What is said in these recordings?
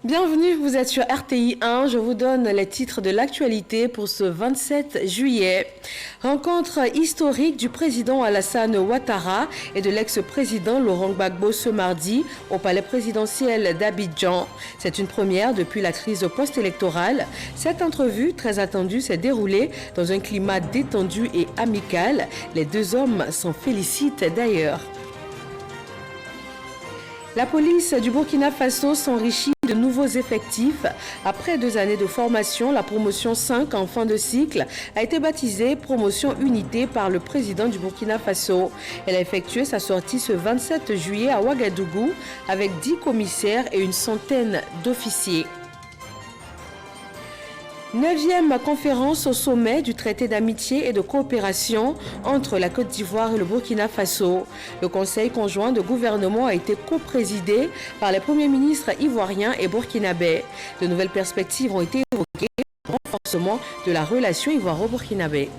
Bienvenue, vous êtes sur RTI 1. Je vous donne les titres de l'actualité pour ce 27 juillet. Rencontre historique du président Alassane Ouattara et de l'ex-président Laurent Gbagbo ce mardi au palais présidentiel d'Abidjan. C'est une première depuis la crise post-électorale. Cette entrevue, très attendue, s'est déroulée dans un climat détendu et amical. Les deux hommes s'en félicitent d'ailleurs. La police du Burkina Faso s'enrichit de nouveaux effectifs. Après 2 années de formation, la promotion 5 en fin de cycle a été baptisée Promotion Unité par le président du Burkina Faso. Elle a effectué sa sortie ce 27 juillet à Ouagadougou avec 10 commissaires et une centaine d'officiers. 9e conférence au sommet du traité d'amitié et de coopération entre la Côte d'Ivoire et le Burkina Faso. Le conseil conjoint de gouvernement a été coprésidé par les premiers ministres ivoiriens et burkinabés. De nouvelles perspectives ont été évoquées pour le renforcement de la relation ivoiro-burkinabé.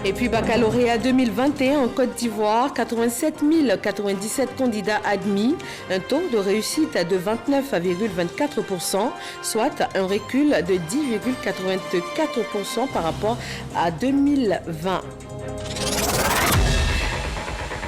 Et puis baccalauréat 2021 en Côte d'Ivoire, 87 097 candidats admis, un taux de réussite de 29,24%, soit un recul de 10,84% par rapport à 2020.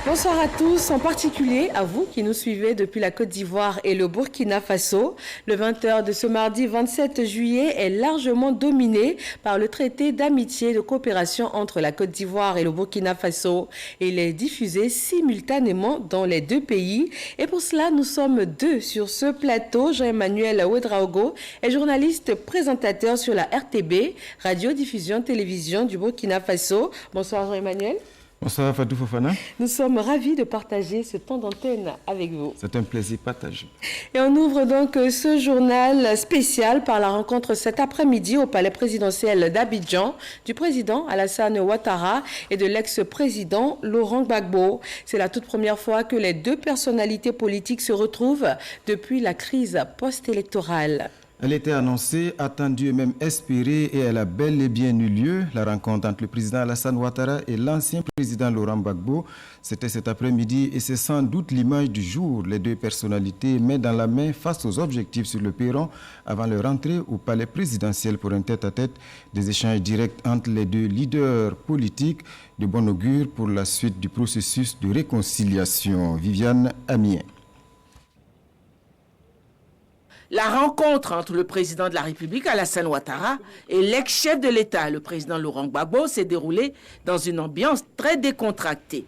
Bonsoir à tous, en particulier à vous qui nous suivez depuis la Côte d'Ivoire et le Burkina Faso. Le 20h de ce mardi 27 juillet est largement dominé par le traité d'amitié et de coopération entre la Côte d'Ivoire et le Burkina Faso. Il est diffusé simultanément dans les deux pays. Et pour cela, nous sommes deux sur ce plateau. Jean-Emmanuel Ouedraogo est journaliste présentateur sur la RTB, Radio-Diffusion Télévision du Burkina Faso. Bonsoir Jean-Emmanuel. Bonsoir Fatou Fofana. Nous sommes ravis de partager ce temps d'antenne avec vous. C'est un plaisir partagé. Et on ouvre donc ce journal spécial par la rencontre cet après-midi au palais présidentiel d'Abidjan du président Alassane Ouattara et de l'ex-président Laurent Gbagbo. C'est la toute première fois que les deux personnalités politiques se retrouvent depuis la crise post-électorale. Elle était annoncée, attendue et même espérée et elle a bel et bien eu lieu. La rencontre entre le président Alassane Ouattara et l'ancien président Laurent Gbagbo, c'était cet après-midi et c'est sans doute l'image du jour. Les deux personnalités main dans la main face aux objectifs sur le perron avant leur entrée au palais présidentiel pour un tête-à-tête. Des échanges directs entre les deux leaders politiques de bon augure pour la suite du processus de réconciliation. Viviane Amien. La rencontre entre le président de la République, Alassane Ouattara, et l'ex-chef de l'État, le président Laurent Gbagbo, s'est déroulée dans une ambiance très décontractée.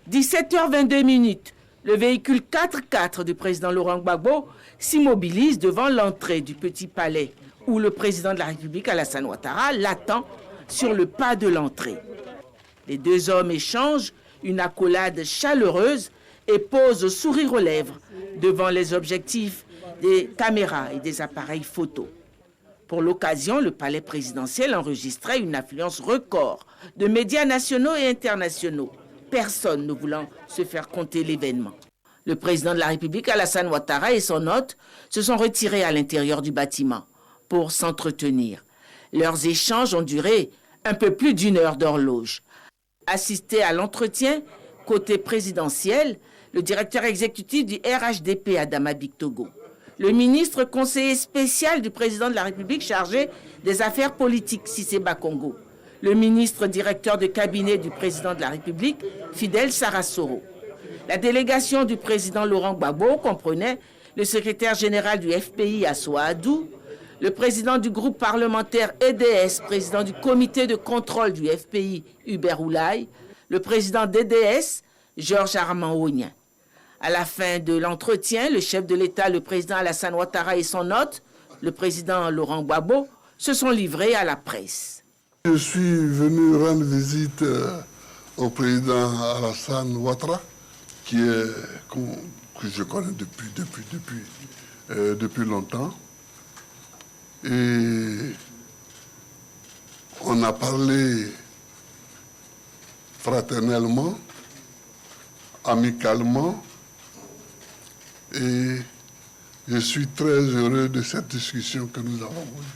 17h22, le véhicule 4x4 du président Laurent Gbagbo s'immobilise devant l'entrée du Petit Palais, où le président de la République, Alassane Ouattara, l'attend sur le pas de l'entrée. Les deux hommes échangent une accolade chaleureuse et posent sourire aux lèvres devant les objectifs des caméras et des appareils photo. Pour l'occasion, le palais présidentiel enregistrait une affluence record de médias nationaux et internationaux, personne ne voulant se faire compter l'événement. Le président de la République, Alassane Ouattara, et son hôte se sont retirés à l'intérieur du bâtiment pour s'entretenir. Leurs échanges ont duré un peu plus d'1 heure d'horloge. Assisté à l'entretien, côté présidentiel, le directeur exécutif du RHDP, Adama Bictogo, le ministre conseiller spécial du président de la République chargé des affaires politiques, Cissé Bakongo, le ministre directeur de cabinet du président de la République, Fidel Sarasoro. La délégation du président Laurent Gbagbo comprenait le secrétaire général du FPI, Assoa Adou, le président du groupe parlementaire EDS, président du comité de contrôle du FPI, Hubert Oulaye, le président d'EDS, Georges Armand Ognien. À la fin de l'entretien, le chef de l'État, le président Alassane Ouattara et son hôte, le président Laurent Gbagbo, se sont livrés à la presse. Je suis venu rendre visite au président Alassane Ouattara, que je connais depuis longtemps. Et on a parlé fraternellement, amicalement. Et je suis très heureux de cette discussion que nous avons eue.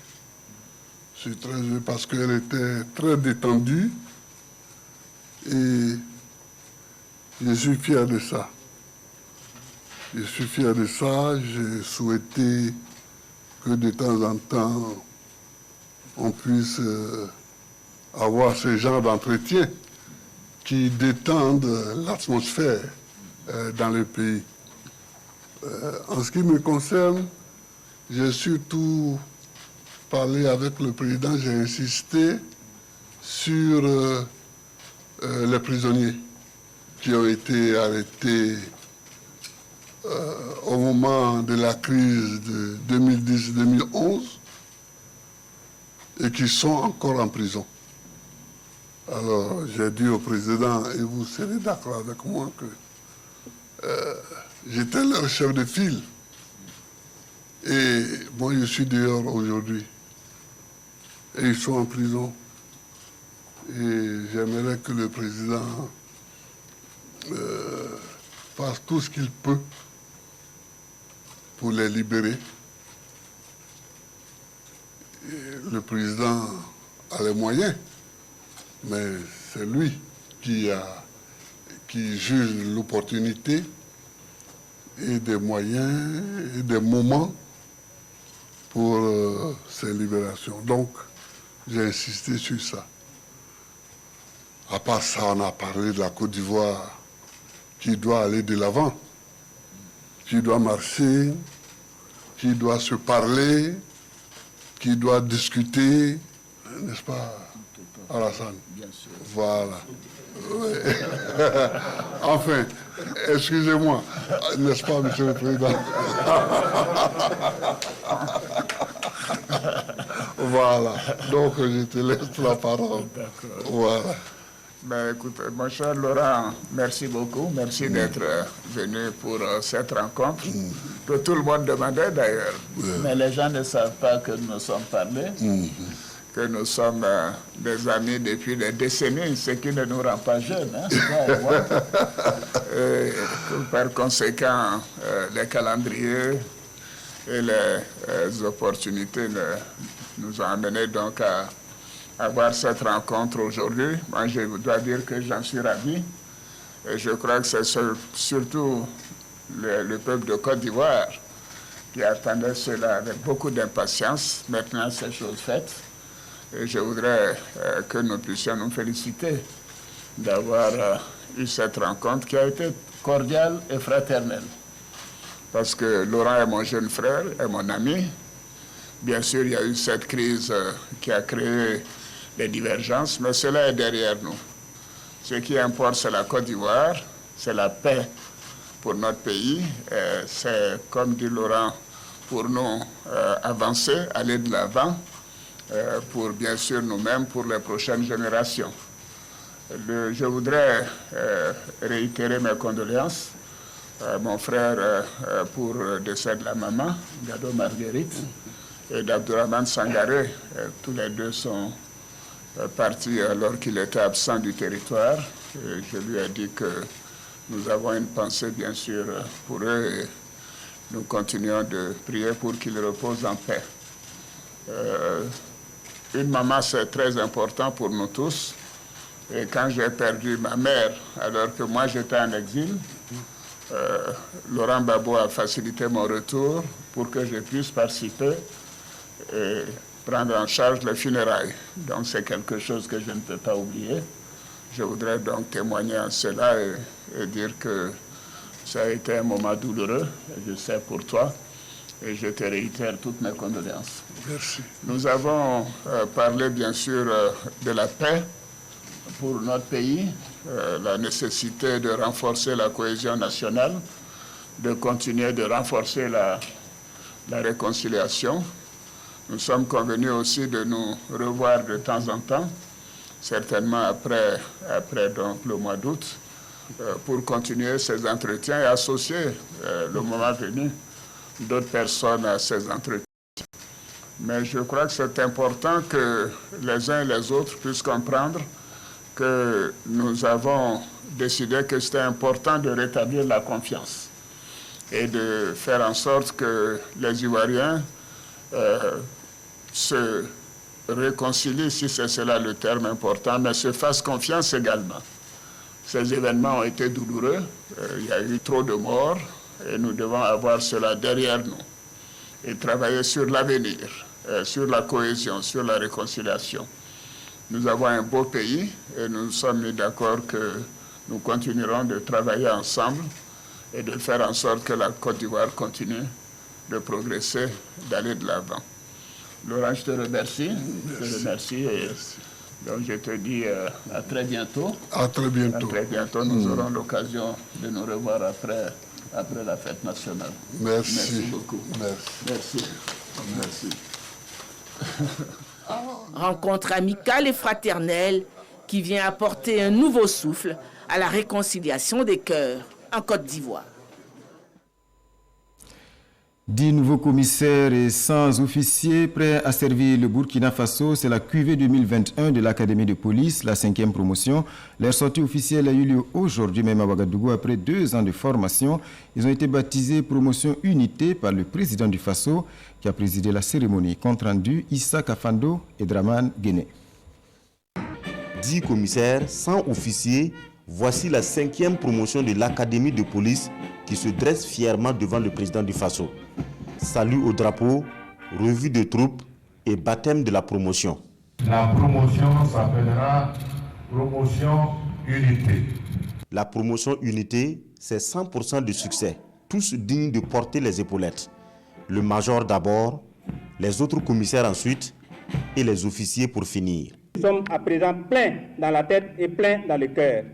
Je suis très heureux parce qu'elle était très détendue et je suis fier de ça. Je suis fier de ça. J'ai souhaité que de temps en temps, on puisse avoir ce genre d'entretien qui détendent l'atmosphère dans le pays. En ce qui me concerne, j'ai surtout parlé avec le président, j'ai insisté sur les prisonniers qui ont été arrêtés au moment de la crise de 2010-2011 et qui sont encore en prison. Alors, j'ai dit au président, et vous serez d'accord avec moi, que j'étais leur chef de file. Et moi, je suis dehors aujourd'hui. Et ils sont en prison. Et j'aimerais que le président fasse tout ce qu'il peut pour les libérer. Et le président a les moyens, mais c'est lui qui juge l'opportunité et des moyens et des moments pour ces libérations. Donc, j'ai insisté sur ça. À part ça, on a parlé de la Côte d'Ivoire qui doit aller de l'avant, qui doit marcher, qui doit se parler, qui doit discuter, n'est-ce pas, Alassane? Bien sûr. Voilà. Ouais. Enfin, excusez-moi, n'est-ce pas, Monsieur le Président? Voilà. Donc, je te laisse la parole. D'accord. Voilà. Ben, écoute, mon cher Laurent, merci beaucoup. Merci d'être venu pour cette rencontre, que tout le monde demandait d'ailleurs. Mais les gens ne savent pas que nous sommes parlés, que nous sommes des amis depuis des décennies, ce qui ne nous rend pas jeunes. Hein, et par conséquent, les calendriers et les opportunités nous ont amenés donc à avoir cette rencontre aujourd'hui. Moi, je dois dire que j'en suis ravi. Et je crois que c'est surtout le peuple de Côte d'Ivoire qui attendait cela avec beaucoup d'impatience. Maintenant, c'est chose faite. Et je voudrais que nous puissions nous féliciter d'avoir eu cette rencontre qui a été cordiale et fraternelle. Parce que Laurent est mon jeune frère, est mon ami. Bien sûr, il y a eu cette crise qui a créé des divergences, mais cela est derrière nous. Ce qui importe, c'est la Côte d'Ivoire, c'est la paix pour notre pays. C'est, comme dit Laurent, pour nous avancer, aller de l'avant, pour bien sûr nous-mêmes, pour les prochaines générations. Je voudrais réitérer mes condoléances à mon frère pour le décès de la maman, Gado Marguerite, et d'Abdourahmane Sangaré. Tous les deux sont partis alors qu'il était absent du territoire. Et je lui ai dit que nous avons une pensée, bien sûr, pour eux et nous continuons de prier pour qu'ils reposent en paix. Une maman, c'est très important pour nous tous. Et quand j'ai perdu ma mère, alors que moi j'étais en exil, Laurent Gbagbo a facilité mon retour pour que je puisse participer et prendre en charge les funérailles. Donc c'est quelque chose que je ne peux pas oublier. Je voudrais donc témoigner en cela et dire que ça a été un moment douloureux, je sais pour toi, et je te réitère toutes mes condoléances. Merci. Nous avons parlé bien sûr de la paix pour notre pays, la nécessité de renforcer la cohésion nationale, de continuer de renforcer la réconciliation. Nous sommes convenus aussi de nous revoir de temps en temps, certainement après donc, le mois d'août, pour continuer ces entretiens et associer, le moment venu, d'autres personnes à ces entretiens. Mais je crois que c'est important que les uns et les autres puissent comprendre que nous avons décidé que c'était important de rétablir la confiance et de faire en sorte que les Ivoiriens se réconcilient, si c'est cela le terme important, mais se fassent confiance également. Ces événements ont été douloureux, il y a eu trop de morts, et nous devons avoir cela derrière nous et travailler sur l'avenir, sur la cohésion, sur la réconciliation. Nous avons un beau pays et nous sommes mis d'accord que nous continuerons de travailler ensemble et de faire en sorte que la Côte d'Ivoire continue de progresser, d'aller de l'avant. Laurent, je te remercie. Donc je te dis à très bientôt. À très bientôt. À très bientôt. Nous aurons l'occasion de nous revoir après la fête nationale. Merci. Merci beaucoup. Merci. Rencontre amicale et fraternelle qui vient apporter un nouveau souffle à la réconciliation des cœurs en Côte d'Ivoire. 10 nouveaux commissaires et 100 officiers prêts à servir le Burkina Faso. C'est la QV 2021 de l'Académie de police, la 5e promotion. Leur sortie officielle a eu lieu aujourd'hui même à Ouagadougou après 2 ans de formation. Ils ont été baptisés Promotion Unité par le président du Faso qui a présidé la cérémonie. Compte rendu, Issa Kafando et Draman Guéné. 10 commissaires, 100 officiers. Voici la 5e promotion de l'Académie de police qui se dresse fièrement devant le président du Faso. Salut au drapeau, revue de troupes et baptême de la promotion. La promotion s'appellera Promotion Unité. La promotion Unité, c'est 100% de succès, tous dignes de porter les épaulettes. Le major d'abord, les autres commissaires ensuite et les officiers pour finir. Nous sommes à présent pleins dans la tête et pleins dans le cœur.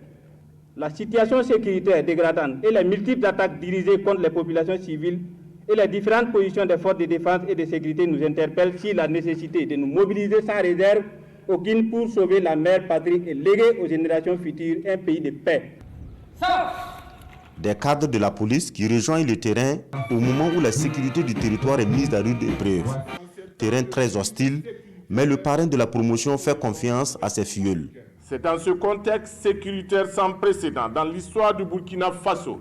La situation sécuritaire dégradante et les multiples attaques dirigées contre les populations civiles et les différentes positions des forces de défense et de sécurité nous interpellent sur la nécessité de nous mobiliser sans réserve aucune pour sauver la mère patrie et léguer aux générations futures un pays de paix. Des cadres de la police qui rejoignent le terrain au moment où la sécurité du territoire est mise à rude épreuve. Terrain très hostile, mais le parrain de la promotion fait confiance à ses filleuls. C'est dans ce contexte sécuritaire sans précédent dans l'histoire du Burkina Faso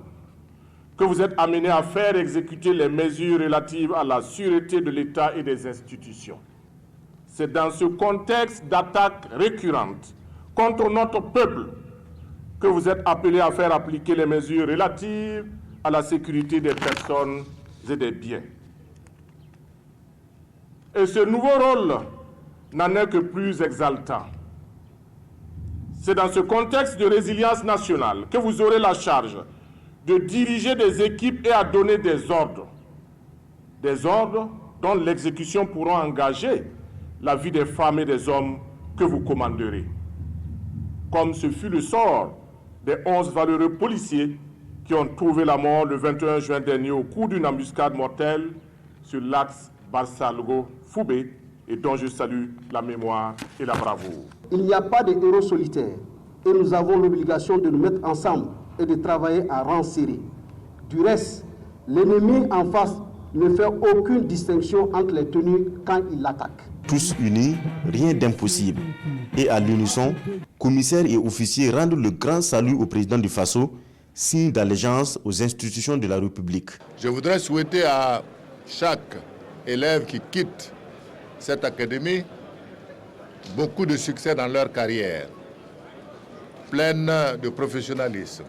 que vous êtes amenés à faire exécuter les mesures relatives à la sûreté de l'État et des institutions. C'est dans ce contexte d'attaques récurrentes contre notre peuple que vous êtes appelés à faire appliquer les mesures relatives à la sécurité des personnes et des biens. Et ce nouveau rôle n'en est que plus exaltant. C'est dans ce contexte de résilience nationale que vous aurez la charge de diriger des équipes et à donner des ordres dont l'exécution pourra engager la vie des femmes et des hommes que vous commanderez. Comme ce fut le sort des 11 valeureux policiers qui ont trouvé la mort le 21 juin dernier au cours d'une embuscade mortelle sur l'axe Barsalgo-Foubé et dont je salue la mémoire et la bravoure. Il n'y a pas de héros solitaires et nous avons l'obligation de nous mettre ensemble et de travailler à rang serré. Du reste, l'ennemi en face ne fait aucune distinction entre les tenues quand il attaque. Tous unis, rien d'impossible. Et à l'unisson, commissaires et officiers rendent le grand salut au président du Faso, signe d'allégeance aux institutions de la République. Je voudrais souhaiter à chaque élève qui quitte cette académie beaucoup de succès dans leur carrière, pleine de professionnalisme,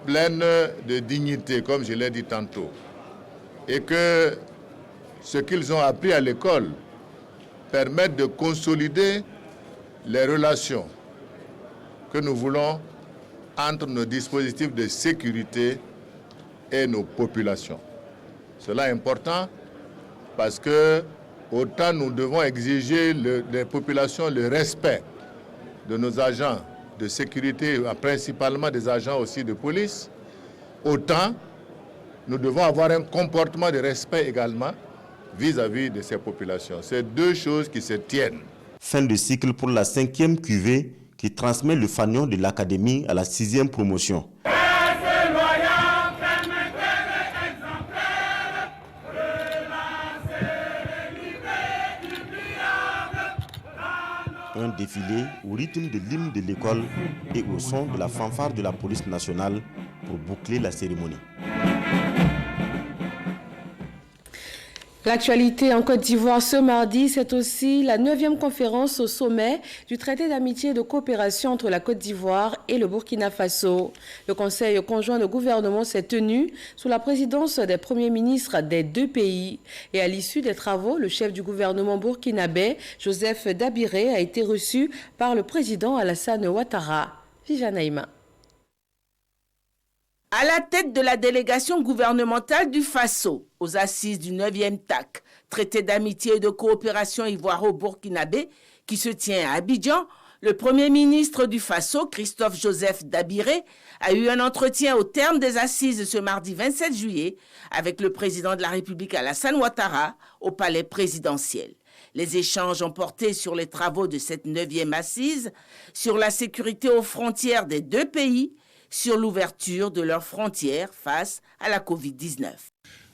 pleine de dignité, comme je l'ai dit tantôt, et que ce qu'ils ont appris à l'école permette de consolider les relations que nous voulons entre nos dispositifs de sécurité et nos populations. Cela est important parce que autant nous devons exiger des populations le respect de nos agents de sécurité, principalement des agents aussi de police, autant nous devons avoir un comportement de respect également vis-à-vis de ces populations. C'est deux choses qui se tiennent. Fin de cycle pour la 5e QV qui transmet le fanion de l'Académie à la 6e promotion. Un défilé au rythme de l'hymne de l'école et au son de la fanfare de la police nationale pour boucler la cérémonie. L'actualité en Côte d'Ivoire ce mardi, c'est aussi la 9e conférence au sommet du traité d'amitié et de coopération entre la Côte d'Ivoire et le Burkina Faso. Le conseil conjoint de gouvernement s'est tenu sous la présidence des premiers ministres des deux pays. Et à l'issue des travaux, le chef du gouvernement burkinabé, Joseph Dabiré, a été reçu par le président Alassane Ouattara. Viviane Aïma. À la tête de la délégation gouvernementale du Faso, aux assises du 9e TAC, traité d'amitié et de coopération ivoiro-burkinabé, qui se tient à Abidjan, le Premier ministre du Faso, Christophe Joseph Dabiré, a eu un entretien au terme des assises ce mardi 27 juillet avec le président de la République Alassane Ouattara au palais présidentiel. Les échanges ont porté sur les travaux de cette 9e assise, sur la sécurité aux frontières des deux pays, sur l'ouverture de leurs frontières face à la Covid-19.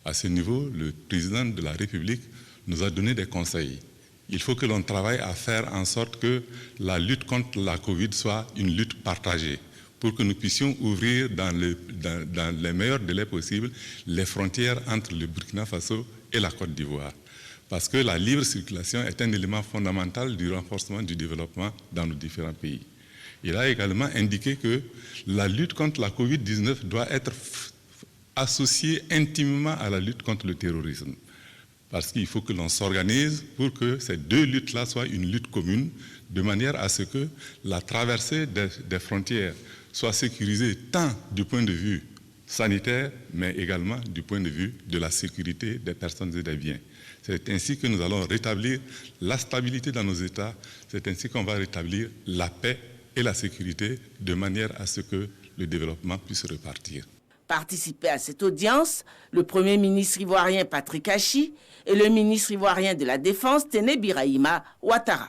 À ce niveau, le président de la République nous a donné des conseils. Il faut que l'on travaille à faire en sorte que la lutte contre la Covid soit une lutte partagée pour que nous puissions ouvrir dans les meilleurs délais possibles les frontières entre le Burkina Faso et la Côte d'Ivoire. Parce que la libre circulation est un élément fondamental du renforcement du développement dans nos différents pays. Il a également indiqué que la lutte contre la Covid-19 doit être associée intimement à la lutte contre le terrorisme. Parce qu'il faut que l'on s'organise pour que ces deux luttes-là soient une lutte commune, de manière à ce que la traversée des frontières soit sécurisée tant du point de vue sanitaire, mais également du point de vue de la sécurité des personnes et des biens. C'est ainsi que nous allons rétablir la stabilité dans nos États, c'est ainsi qu'on va rétablir la paix et la sécurité de manière à ce que le développement puisse repartir. Participaient à cette audience le Premier ministre ivoirien Patrick Achi et le ministre ivoirien de la Défense Téné Birahima Ouattara.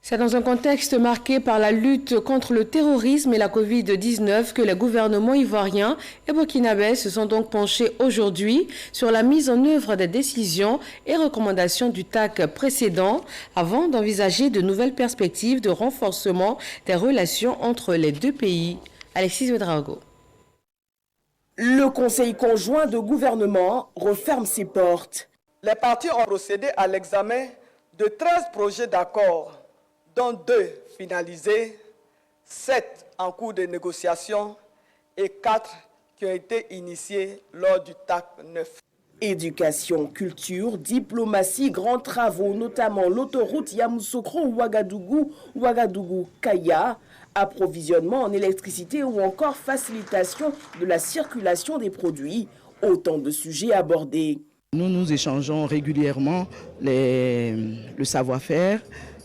C'est dans un contexte marqué par la lutte contre le terrorisme et la Covid-19 que les gouvernements ivoiriens et burkinabés se sont donc penchés aujourd'hui sur la mise en œuvre des décisions et recommandations du TAC précédent avant d'envisager de nouvelles perspectives de renforcement des relations entre les deux pays. Alexis Ouedraogo. Le Conseil conjoint de gouvernement referme ses portes. Les partis ont procédé à l'examen de 13 projets d'accord, dont 2 finalisés, 7 en cours de négociation et 4 qui ont été initiés lors du TAC 9. Éducation, culture, diplomatie, grands travaux, notamment l'autoroute Yamoussoukro-Ouagadougou, Ouagadougou-Kaya, approvisionnement en électricité ou encore facilitation de la circulation des produits. Autant de sujets abordés. Nous échangeons régulièrement le savoir-faire,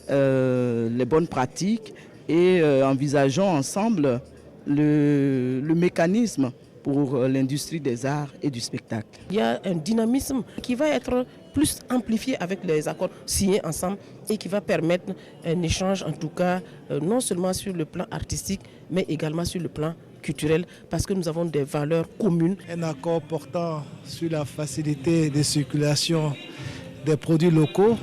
les bonnes pratiques et envisageons ensemble le mécanisme pour l'industrie des arts et du spectacle. Il y a un dynamisme qui va être plus amplifié avec les accords signés ensemble et qui va permettre un échange, en tout cas, non seulement sur le plan artistique, mais également sur le plan culturel, parce que nous avons des valeurs communes. Un accord portant sur la facilité de circulation des produits locaux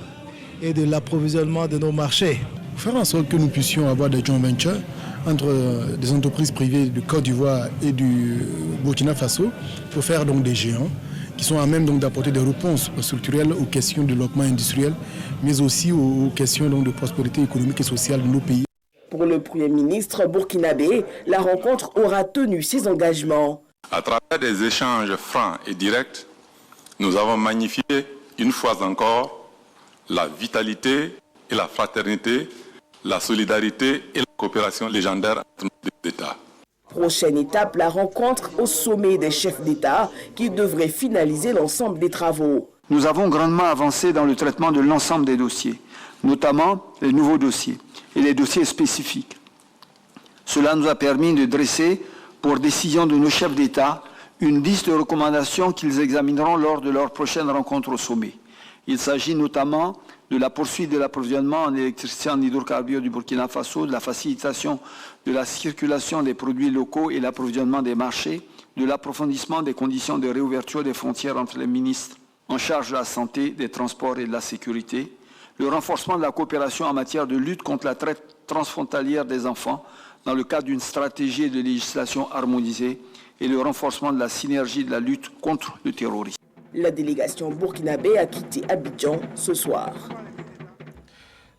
et de l'approvisionnement de nos marchés. Faire en sorte que nous puissions avoir des joint ventures entre des entreprises privées du Côte d'Ivoire et du Burkina Faso pour faire donc des géants qui sont à même d'apporter des réponses structurelles aux questions de développement industriel, mais aussi aux questions donc de prospérité économique et sociale de nos pays. Pour le Premier ministre burkinabé, la rencontre aura tenu ses engagements. À travers des échanges francs et directs, nous avons magnifié une fois encore la vitalité et la fraternité, la solidarité et la coopération légendaire entre nos deux États. Prochaine étape, la rencontre au sommet des chefs d'État qui devrait finaliser l'ensemble des travaux. Nous avons grandement avancé dans le traitement de l'ensemble des dossiers, notamment les nouveaux dossiers et les dossiers spécifiques. Cela nous a permis de dresser, pour décision de nos chefs d'État, une liste de recommandations qu'ils examineront lors de leur prochaine rencontre au sommet. Il s'agit notamment de la poursuite de l'approvisionnement en électricité en hydrocarbures du Burkina Faso, de la facilitation de la circulation des produits locaux et l'approvisionnement des marchés, de l'approfondissement des conditions de réouverture des frontières entre les ministres en charge de la santé, des transports et de la sécurité, le renforcement de la coopération en matière de lutte contre la traite transfrontalière des enfants dans le cadre d'une stratégie de législation harmonisée et le renforcement de la synergie de la lutte contre le terrorisme. La délégation burkinabé a quitté Abidjan ce soir.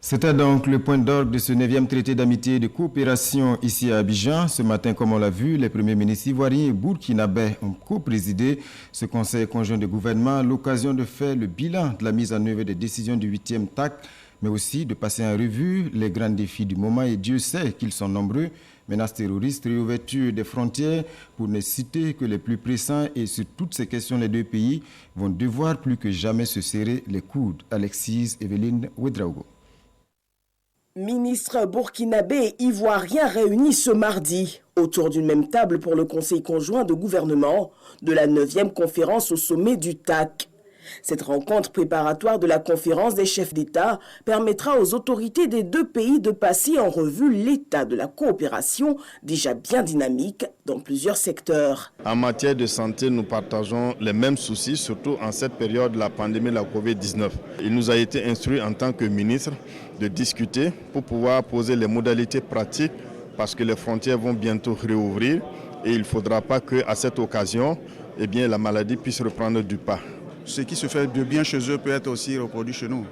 C'était donc le point d'orgue de ce 9e traité d'amitié et de coopération ici à Abidjan. Ce matin, comme on l'a vu, les premiers ministres ivoiriens et burkinabés ont co-présidé ce conseil conjoint de gouvernement à l'occasion de faire le bilan de la mise en œuvre des décisions du 8e TAC, mais aussi de passer en revue les grands défis du moment, et Dieu sait qu'ils sont nombreux. Menaces terroristes, réouverture des frontières, pour ne citer que les plus pressants, et sur toutes ces questions, les deux pays vont devoir plus que jamais se serrer les coudes. Alexis Evelyne Ouedraogo. Ministres burkinabés et ivoiriens réunis ce mardi autour d'une même table pour le conseil conjoint de gouvernement de la 9e conférence au sommet du TAC. Cette rencontre préparatoire de la conférence des chefs d'État permettra aux autorités des deux pays de passer en revue l'état de la coopération déjà bien dynamique dans plusieurs secteurs. En matière de santé, nous partageons les mêmes soucis, surtout en cette période de la pandémie de la Covid-19. Il nous a été instruit en tant que ministre de discuter pour pouvoir poser les modalités pratiques parce que les frontières vont bientôt réouvrir et il ne faudra pas qu'à cette occasion, la maladie puisse reprendre du pas. Ce qui se fait de bien chez eux peut être aussi reproduit chez nous.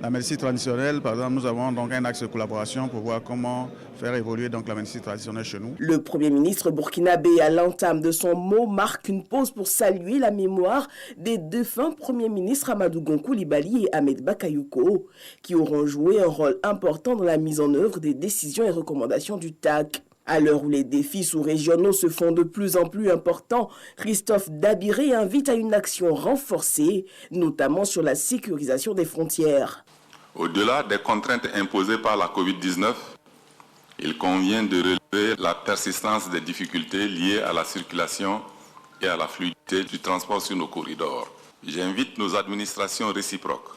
La médecine traditionnelle, par exemple, nous avons donc un axe de collaboration pour voir comment faire évoluer donc la médecine traditionnelle chez nous. Le Premier ministre burkinabé, à l'entame de son mot, marque une pause pour saluer la mémoire des défunts premiers ministres Amadou Gon Coulibaly et Ahmed Bakayoko, qui auront joué un rôle important dans la mise en œuvre des décisions et recommandations du TAC. À l'heure où les défis sous-régionaux se font de plus en plus importants, Christophe Dabiré invite à une action renforcée, notamment sur la sécurisation des frontières. Au-delà des contraintes imposées par la Covid-19, il convient de relever la persistance des difficultés liées à la circulation et à la fluidité du transport sur nos corridors. J'invite nos administrations réciproques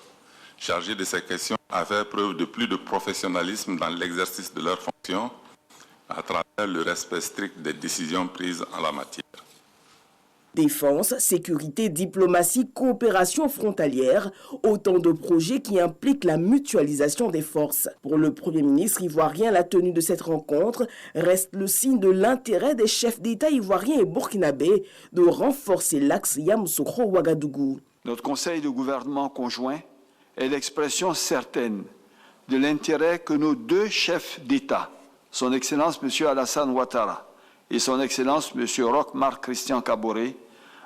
chargées de ces questions à faire preuve de plus de professionnalisme dans l'exercice de leurs fonctions, à travers le respect strict des décisions prises en la matière. Défense, sécurité, diplomatie, coopération frontalière, autant de projets qui impliquent la mutualisation des forces. Pour le Premier ministre ivoirien, la tenue de cette rencontre reste le signe de l'intérêt des chefs d'État ivoiriens et burkinabés de renforcer l'axe Yamoussoukro-Ouagadougou. Notre conseil de gouvernement conjoint est l'expression certaine de l'intérêt que nos deux chefs d'État, Son Excellence M. Alassane Ouattara et Son Excellence M. Roch Marc Christian Kaboré,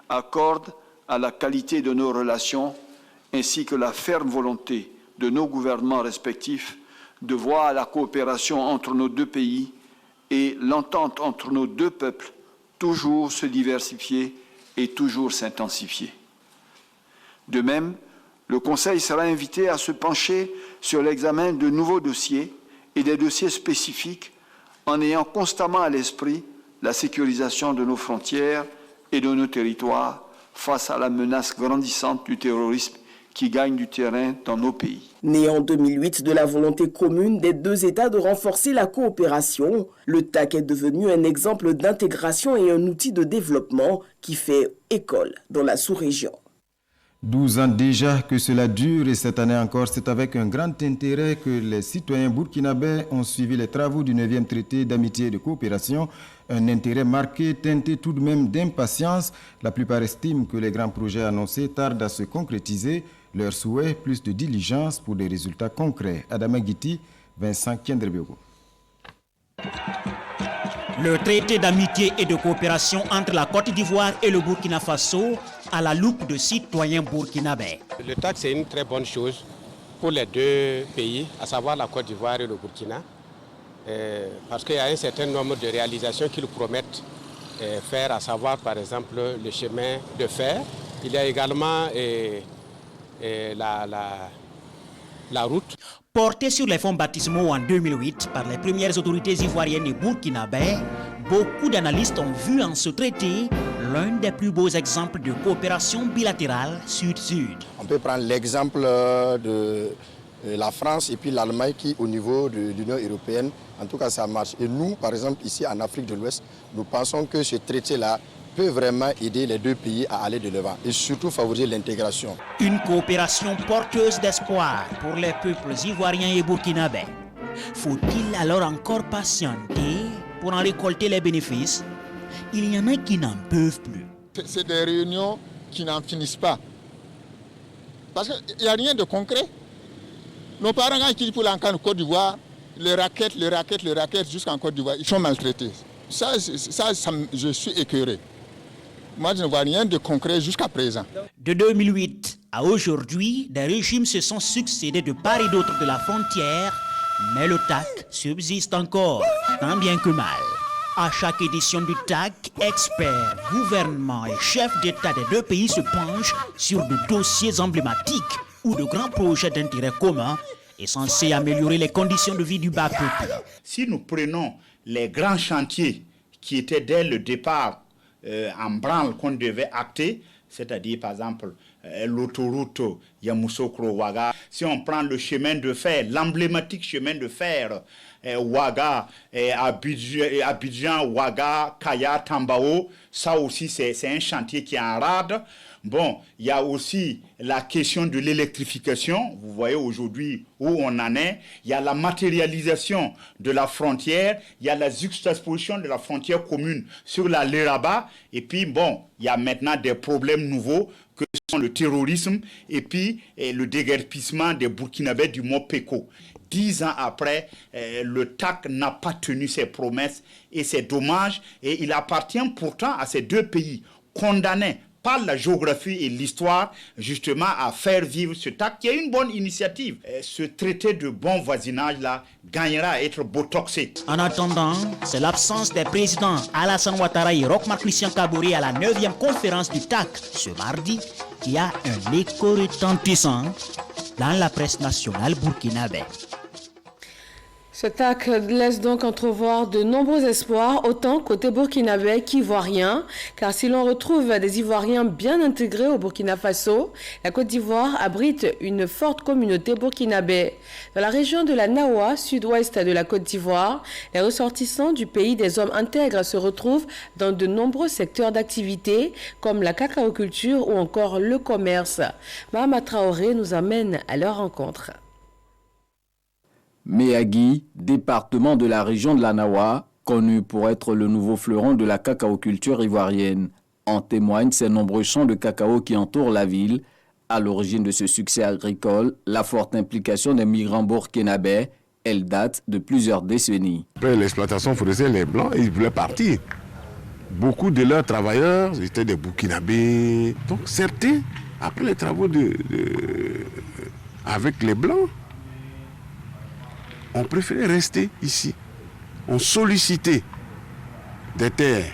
accordent à la qualité de nos relations ainsi que la ferme volonté de nos gouvernements respectifs de voir la coopération entre nos deux pays et l'entente entre nos deux peuples toujours se diversifier et toujours s'intensifier. De même, le Conseil sera invité à se pencher sur l'examen de nouveaux dossiers et des dossiers spécifiques en ayant constamment à l'esprit la sécurisation de nos frontières et de nos territoires face à la menace grandissante du terrorisme qui gagne du terrain dans nos pays. Né en 2008 de la volonté commune des deux États de renforcer la coopération, le TAC est devenu un exemple d'intégration et un outil de développement qui fait école dans la sous-région. 12 ans déjà que cela dure et cette année encore, c'est avec un grand intérêt que les citoyens burkinabés ont suivi les travaux du 9e traité d'amitié et de coopération. Un intérêt marqué, teinté tout de même d'impatience. La plupart estiment que les grands projets annoncés tardent à se concrétiser. Leur souhait, plus de diligence pour des résultats concrets. Adama Guiti, Vincent Kiendrebiogo. Le traité d'amitié et de coopération entre la Côte d'Ivoire et le Burkina Faso à la loupe de citoyens burkinabés. Le TAC, c'est une très bonne chose pour les deux pays, à savoir la Côte d'Ivoire et le Burkina, parce qu'il y a un certain nombre de réalisations qu'ils promettent faire, à savoir par exemple le chemin de fer. Il y a également la route. Porté sur les fonds baptismaux en 2008 par les premières autorités ivoiriennes et burkinabés, beaucoup d'analystes ont vu en ce traité l'un des plus beaux exemples de coopération bilatérale sud-sud. On peut prendre l'exemple de la France et puis l'Allemagne qui, au niveau de l'Union européenne, en tout cas ça marche. Et nous, par exemple, ici en Afrique de l'Ouest, nous pensons que ce traité-là peut vraiment aider les deux pays à aller de l'avant et surtout favoriser l'intégration. Une coopération porteuse d'espoir pour les peuples ivoiriens et burkinabés. Faut-il alors encore patienter pour en récolter les bénéfices? Il y en a qui n'en peuvent plus. C'est des réunions qui n'en finissent pas. Parce qu'il n'y a rien de concret. Nos parents, quand ils quittent pour l'encan en Côte d'Ivoire, les raquettes jusqu'en Côte d'Ivoire, ils sont maltraités. Ça, je suis écœuré. Moi, je ne vois rien de concret jusqu'à présent. De 2008 à aujourd'hui, des régimes se sont succédés de part et d'autre de la frontière, mais le TAC subsiste encore, tant bien que mal. À chaque édition du TAC, experts, gouvernements et chefs d'État des deux pays se penchent sur de dossiers emblématiques ou de grands projets d'intérêt commun et censés améliorer les conditions de vie du bas peuple. Si nous prenons les grands chantiers qui étaient dès le départ en branle qu'on devait acter, c'est-à-dire par exemple l'autoroute Yamoussoukro-Ouaga, si on prend le chemin de fer, l'emblématique chemin de fer Ouaga, Abidjan, Ouaga, Kaya, Tambao, ça aussi c'est un chantier qui est en rade. Bon, il y a aussi la question de l'électrification, vous voyez aujourd'hui où on en est. Il y a la matérialisation de la frontière, il y a la juxtaposition de la frontière commune sur la Leraba. Et puis bon, il y a maintenant des problèmes nouveaux que sont le terrorisme et puis le déguerpissement des Burkinabés du Mont Peko. 10 ans après, le TAC n'a pas tenu ses promesses et c'est dommage. Et il appartient pourtant à ces deux pays condamnés par la géographie et l'histoire, justement, à faire vivre ce TAC, qui est une bonne initiative. Ce traité de bon voisinage-là gagnera à être botoxé. En attendant, c'est l'absence des présidents Alassane Ouattara et Roch Marc Christian Kaboré à la 9e conférence du TAC ce mardi qui a un écho retentissant dans la presse nationale burkinabé. Ce TAC laisse donc entrevoir de nombreux espoirs, autant côté burkinabé qu'ivoirien, car si l'on retrouve des Ivoiriens bien intégrés au Burkina Faso, la Côte d'Ivoire abrite une forte communauté burkinabé. Dans la région de la Nawa, sud-ouest de la Côte d'Ivoire, les ressortissants du pays des hommes intègres se retrouvent dans de nombreux secteurs d'activité, comme la cacaoculture ou encore le commerce. Mahama Traoré nous amène à leur rencontre. Méagui, département de la région de la Nawa, connu pour être le nouveau fleuron de la cacaoculture ivoirienne. En témoignent ces nombreux champs de cacao qui entourent la ville. À l'origine de ce succès agricole, la forte implication des migrants burkinabés, elle date de plusieurs décennies. Après l'exploitation forestière, les Blancs, ils voulaient partir. Beaucoup de leurs travailleurs étaient des Burkinabés. Donc certains, après les travaux avec les Blancs, on préférait rester ici. On sollicitait des terres.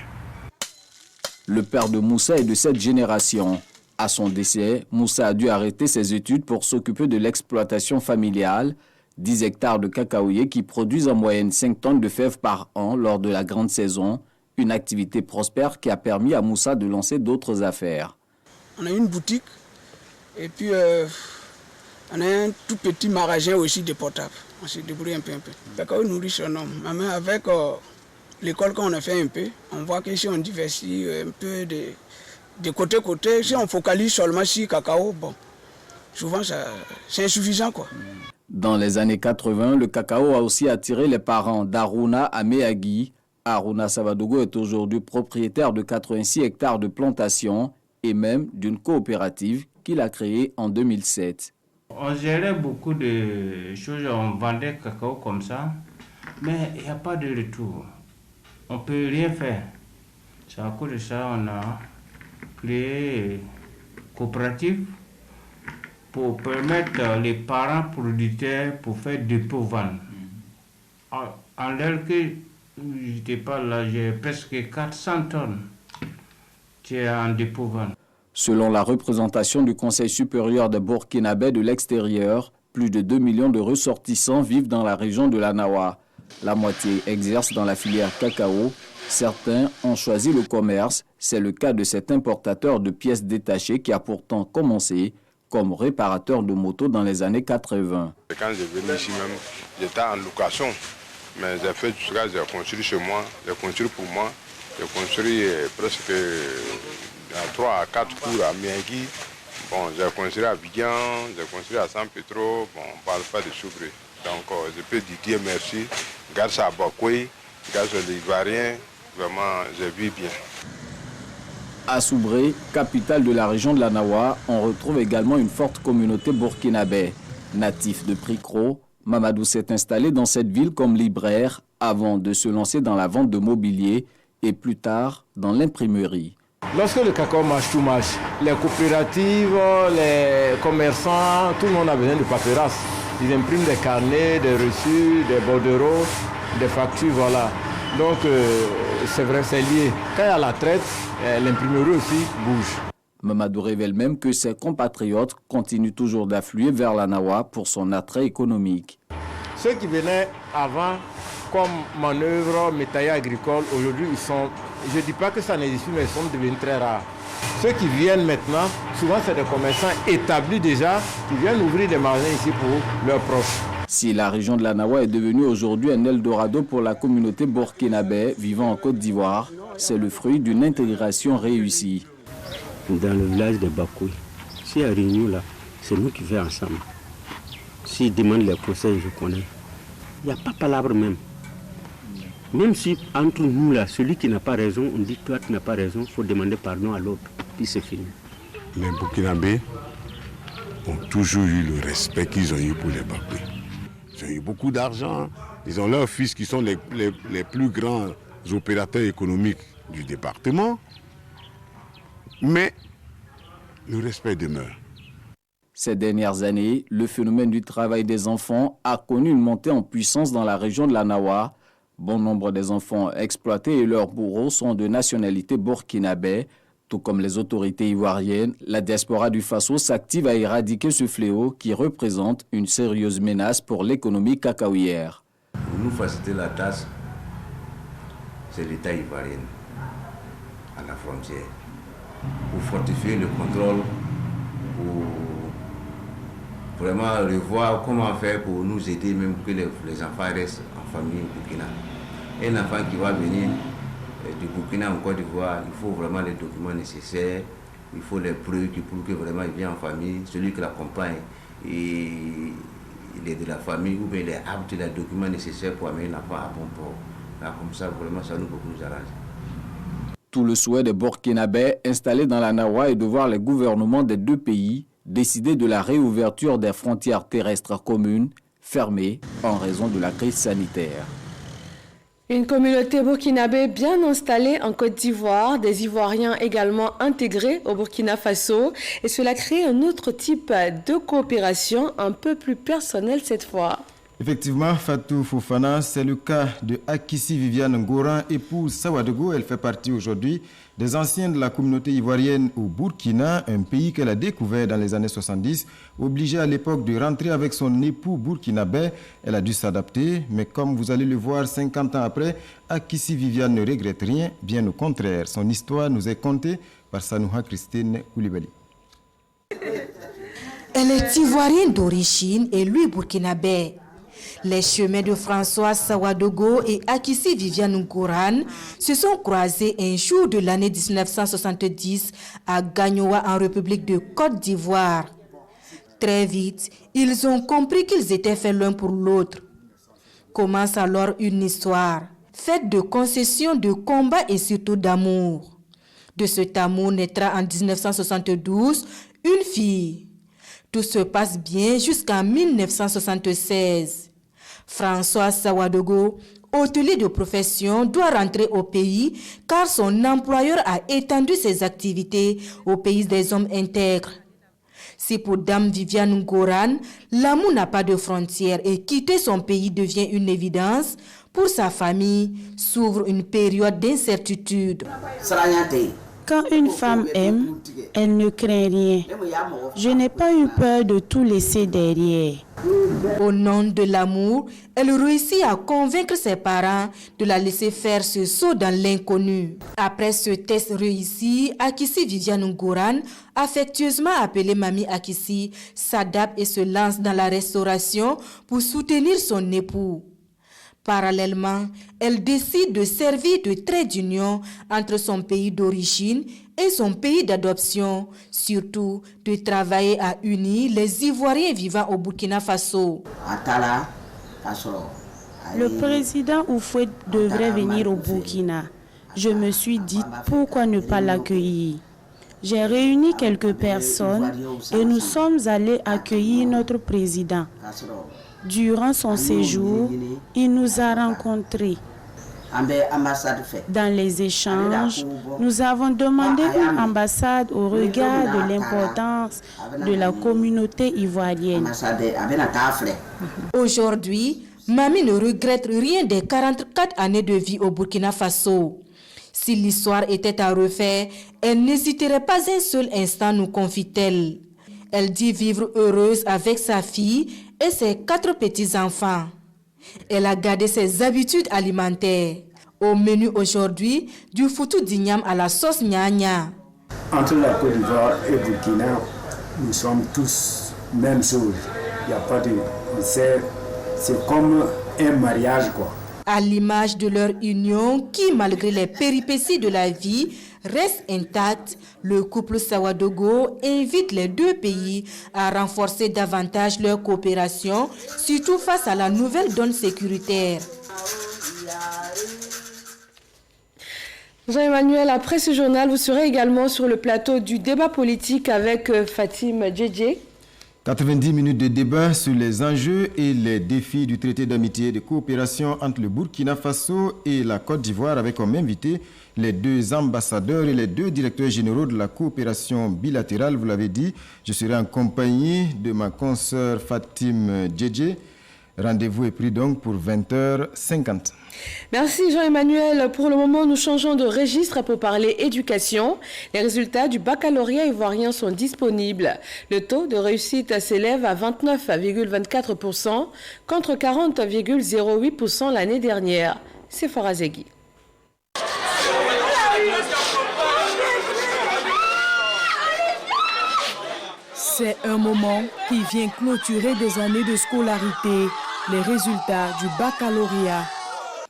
Le père de Moussa est de cette génération. À son décès, Moussa a dû arrêter ses études pour s'occuper de l'exploitation familiale. 10 hectares de cacaoyers qui produisent en moyenne 5 tonnes de fèves par an lors de la grande saison. Une activité prospère qui a permis à Moussa de lancer d'autres affaires. On a une boutique et puis on a un tout petit magasin aussi de portable. On se débrouille un peu. Le cacao nourrit son homme. Mais avec l'école qu'on a fait un peu, on voit que si on diversifie un peu de côté, si on focalise seulement sur le cacao, bon, souvent c'est insuffisant, quoi. Dans les années 80, le cacao a aussi attiré les parents d'Aruna à Méagui. Aruna Savadogo est aujourd'hui propriétaire de 86 hectares de plantations et même d'une coopérative qu'il a créée en 2007. On gérait beaucoup de choses, on vendait cacao comme ça, mais il n'y a pas de retour. On ne peut rien faire. C'est à cause de ça on a créé une coopérative pour permettre les parents producteurs pour faire dépôt-vente. En l'air que j'étais pas là, j'ai presque 400 tonnes qui est en dépôt-vente. Selon la représentation du Conseil supérieur des Burkinabés de l'extérieur, plus de 2 millions de ressortissants vivent dans la région de la Nawa. La moitié exerce dans la filière cacao. Certains ont choisi le commerce. C'est le cas de cet importateur de pièces détachées qui a pourtant commencé comme réparateur de motos dans les années 80. Quand je venais ici même, j'étais en location. Mais j'ai fait du truc, j'ai construit chez moi, j'ai construit pour moi. J'ai construit presque 3 à 4 cours à Méagui. Bon, j'ai construit à Abidjan, j'ai construit à San Pedro. Bon, on ne parle pas de soubri. Donc, je peux dire merci. Grâce à Bakoui, grâce aux Ivoiriens, vraiment, j'ai vu bien. À Soubré, capitale de la région de l'Anawa, on retrouve également une forte communauté burkinabé. Natif de Pricro, Mamadou s'est installé dans cette ville comme libraire avant de se lancer dans la vente de mobilier et plus tard dans l'imprimerie. Lorsque le cacao marche, tout marche. Les coopératives, les commerçants, tout le monde a besoin de paperasse. Ils impriment des carnets, des reçus, des bordereaux, des factures, voilà. Donc c'est vrai, c'est lié. Quand il y a la traite, l'imprimerie aussi bouge. Mamadou révèle même que ses compatriotes continuent toujours d'affluer vers l'Anawa pour son attrait économique. Ceux qui venaient avant comme manœuvre métaillère agricole, aujourd'hui ils sont, je ne dis pas que ça n'existe plus, mais ils sont devenus très rares. Ceux qui viennent maintenant, souvent c'est des commerçants établis déjà, qui viennent ouvrir des magasins ici pour leurs proches. Si la région de l'Anawa est devenue aujourd'hui un Eldorado pour la communauté burkinabé vivant en Côte d'Ivoire, c'est le fruit d'une intégration réussie. Dans le village de Bakoui, s'il y a réunion là, c'est nous qui faisons ensemble. S'ils demandent les conseils, je connais. Il n'y a pas de palabre même. Même si entre nous là, celui qui n'a pas raison, on dit toi tu n'as pas raison, il faut demander pardon à l'autre, puis c'est fini. Les Burkinabés ont toujours eu le respect qu'ils ont eu pour les Bakoui. Ils ont eu beaucoup d'argent, ils ont leurs fils qui sont les plus grands opérateurs économiques du département, mais le respect demeure. Ces dernières années, le phénomène du travail des enfants a connu une montée en puissance dans la région de l'Anawa. Bon nombre des enfants exploités et leurs bourreaux sont de nationalité burkinabé. Tout comme les autorités ivoiriennes, la diaspora du Faso s'active à éradiquer ce fléau qui représente une sérieuse menace pour l'économie cacaoyère. Pour nous faciliter la tâche, c'est l'État ivoirien à la frontière. Pour fortifier le contrôle, pour vraiment revoir comment faire pour nous aider, même que les enfants restent en famille au Burkina. Un enfant qui va venir du Burkina en Côte d'Ivoire, il faut vraiment les documents nécessaires, il faut les preuves qui prouvent que vraiment il vient en famille, celui qui l'accompagne, il est de la famille ou bien il est apte, il a les documents nécessaires pour amener l'enfant à bon port. Là, comme ça, vraiment, ça nous arrange. Tout le souhait des Burkinabés installés dans l'Anawa est de voir les gouvernements des deux pays décider de la réouverture des frontières terrestres communes fermées en raison de la crise sanitaire. Une communauté burkinabé bien installée en Côte d'Ivoire, des Ivoiriens également intégrés au Burkina Faso, et cela crée un autre type de coopération un peu plus personnelle cette fois. Effectivement, Fatou Fofana, c'est le cas de Akissi Viviane Ngoran, épouse Sawadogo. Elle fait partie aujourd'hui des anciens de la communauté ivoirienne au Burkina, un pays qu'elle a découvert dans les années 70. Obligée à l'époque de rentrer avec son époux burkinabé, elle a dû s'adapter. Mais comme vous allez le voir 50 ans après, Akissi Viviane ne regrette rien, bien au contraire. Son histoire nous est contée par Sanouha Christine Koulibaly. Elle est ivoirienne d'origine et lui burkinabé. Les chemins de François Sawadogo et Akissi Viviane Ngoran se sont croisés un jour de l'année 1970 à Gagnoa en République de Côte d'Ivoire. Très vite, ils ont compris qu'ils étaient faits l'un pour l'autre. Commence alors une histoire, faite de concessions, de combats et surtout d'amour. De cet amour naîtra en 1972 une fille. Tout se passe bien jusqu'en 1976. François Sawadogo, hôtelier de profession, doit rentrer au pays car son employeur a étendu ses activités au pays des hommes intègres. Si pour Dame Viviane Ngoran, l'amour n'a pas de frontières et quitter son pays devient une évidence, pour sa famille s'ouvre une période d'incertitude. Quand une femme aime, elle ne craint rien. Je n'ai pas eu peur de tout laisser derrière. Au nom de l'amour, elle réussit à convaincre ses parents de la laisser faire ce saut dans l'inconnu. Après ce test réussi, Akissi Viviane Ngoran, affectueusement appelée Mamie Akissi, s'adapte et se lance dans la restauration pour soutenir son époux. Parallèlement, elle décide de servir de trait d'union entre son pays d'origine et son pays d'adoption, surtout de travailler à unir les Ivoiriens vivant au Burkina Faso. Le président Houphouët devrait venir au Burkina. Je me suis dit, pourquoi ne pas l'accueillir? J'ai réuni quelques personnes et nous sommes allés accueillir notre président. Durant son séjour, il nous a rencontrés. Dans les échanges, nous avons demandé une ambassade au regard de l'importance de la communauté ivoirienne. Aujourd'hui, Mamie ne regrette rien des 44 années de vie au Burkina Faso. Si l'histoire était à refaire, elle n'hésiterait pas un seul instant, nous confie-t-elle. Elle dit vivre heureuse avec sa fille et ses 4 petits-enfants. Elle a gardé ses habitudes alimentaires. Au menu aujourd'hui, du foutou d'igname à la sauce gnagna. Entre la Côte d'Ivoire et Burkina, nous sommes tous même chose. Il n'y a pas de... C'est comme un mariage, quoi. À l'image de leur union qui, malgré les péripéties de la vie, reste intacte, le couple Sawadogo invite les deux pays à renforcer davantage leur coopération, surtout face à la nouvelle donne sécuritaire. Jean-Emmanuel, après ce journal, vous serez également sur le plateau du débat politique avec Fatim Djedje. 90 minutes de débat sur les enjeux et les défis du traité d'amitié et de coopération entre le Burkina Faso et la Côte d'Ivoire avec comme invité les 2 ambassadeurs et les 2 directeurs généraux de la coopération bilatérale. Vous l'avez dit, je serai en compagnie de ma consoeur Fatim Djedje. Rendez-vous est pris donc pour 20h50. Merci Jean-Emmanuel. Pour le moment, nous changeons de registre pour parler éducation. Les résultats du baccalauréat ivoirien sont disponibles. Le taux de réussite s'élève à 29,24% contre 40,08% l'année dernière. C'est Forazegui. C'est un moment qui vient clôturer des années de scolarité, les résultats du baccalauréat.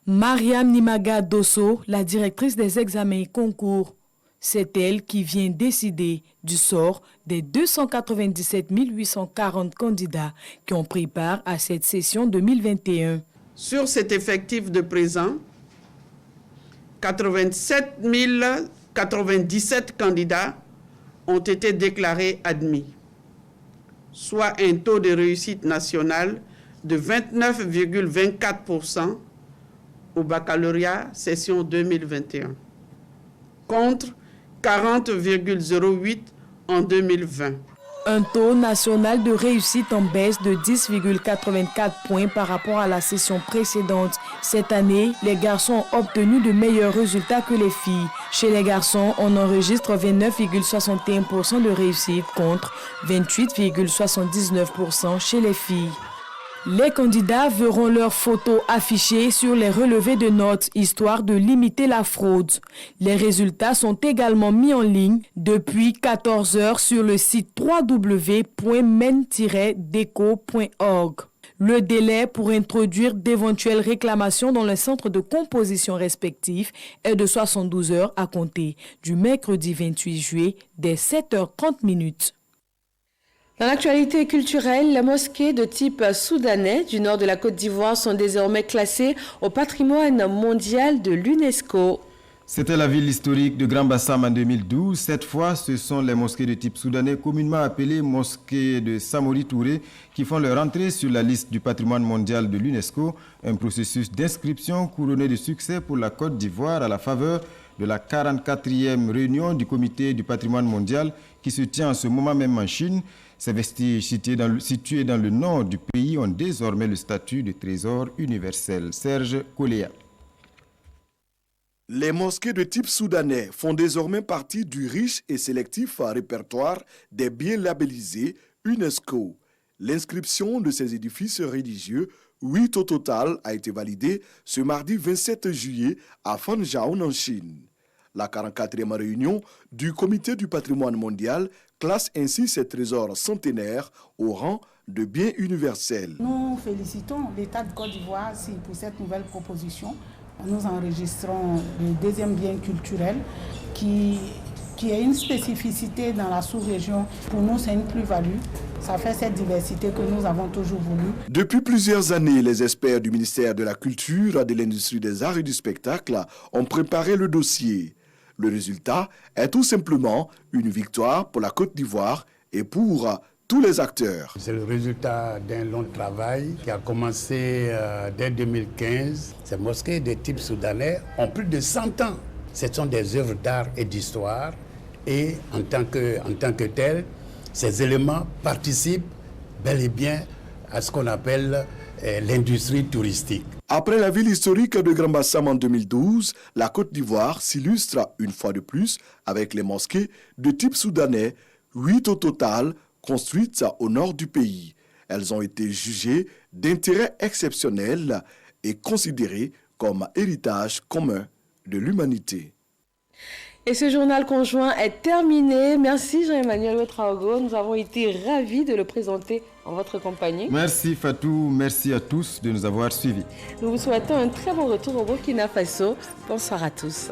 Mariam Nimaga Dosso, la directrice des examens et concours, c'est elle qui vient décider du sort des 297 840 candidats qui ont pris part à cette session 2021. Sur cet effectif de présent, 87 097 candidats ont été déclarés admis, soit un taux de réussite national de 29,24% au baccalauréat session 2021, contre 40,08% en 2020. Un taux national de réussite en baisse de 10,84 points par rapport à la session précédente. Cette année, les garçons ont obtenu de meilleurs résultats que les filles. Chez les garçons, on enregistre 29,61% de réussite contre 28,79% chez les filles. Les candidats verront leurs photos affichées sur les relevés de notes, histoire de limiter la fraude. Les résultats sont également mis en ligne depuis 14 heures sur le site www.men-deco.org. Le délai pour introduire d'éventuelles réclamations dans les centres de composition respectifs est de 72 heures à compter du mercredi 28 juillet dès 7h30. Dans l'actualité culturelle, les mosquées de type soudanais du nord de la Côte d'Ivoire sont désormais classées au patrimoine mondial de l'UNESCO. C'était la ville historique de Grand Bassam en 2012. Cette fois, ce sont les mosquées de type soudanais, communément appelées mosquées de Samori Touré, qui font leur entrée sur la liste du patrimoine mondial de l'UNESCO. Un processus d'inscription couronné de succès pour la Côte d'Ivoire à la faveur de la 44e réunion du comité du patrimoine mondial qui se tient en ce moment même en Chine. Ces vestiges situés dans le nord du pays ont désormais le statut de trésor universel. Serge Koléa. Les mosquées de type soudanais font désormais partie du riche et sélectif répertoire des biens labellisés UNESCO. L'inscription de ces édifices religieux, 8 au total, a été validée ce mardi 27 juillet à Fanzhou en Chine. La 44e réunion du Comité du patrimoine mondial classe ainsi ces trésors centenaires au rang de biens universels. Nous félicitons l'État de Côte d'Ivoire pour cette nouvelle proposition. Nous enregistrons le deuxième bien culturel qui est une spécificité dans la sous-région. Pour nous, c'est une plus-value. Ça fait cette diversité que nous avons toujours voulu. Depuis plusieurs années, les experts du ministère de la Culture, de l'Industrie des Arts et du Spectacle ont préparé le dossier. Le résultat est tout simplement une victoire pour la Côte d'Ivoire et pour tous les acteurs. C'est le résultat d'un long travail qui a commencé dès 2015. Ces mosquées de type soudanais ont plus de 100 ans. Ce sont des œuvres d'art et d'histoire et en tant que telles, ces éléments participent bel et bien à ce qu'on appelle l'industrie touristique. Après la ville historique de Grand Bassam en 2012, la Côte d'Ivoire s'illustre une fois de plus avec les mosquées de type soudanais, 8 au total, construites au nord du pays. Elles ont été jugées d'intérêt exceptionnel et considérées comme héritage commun de l'humanité. Et ce journal conjoint est terminé. Merci Jean-Emmanuel Ouedraogo. Nous avons été ravis de le présenter en votre compagnie. Merci Fatou, merci à tous de nous avoir suivis. Nous vous souhaitons un très bon retour au Burkina Faso. Bonsoir à tous.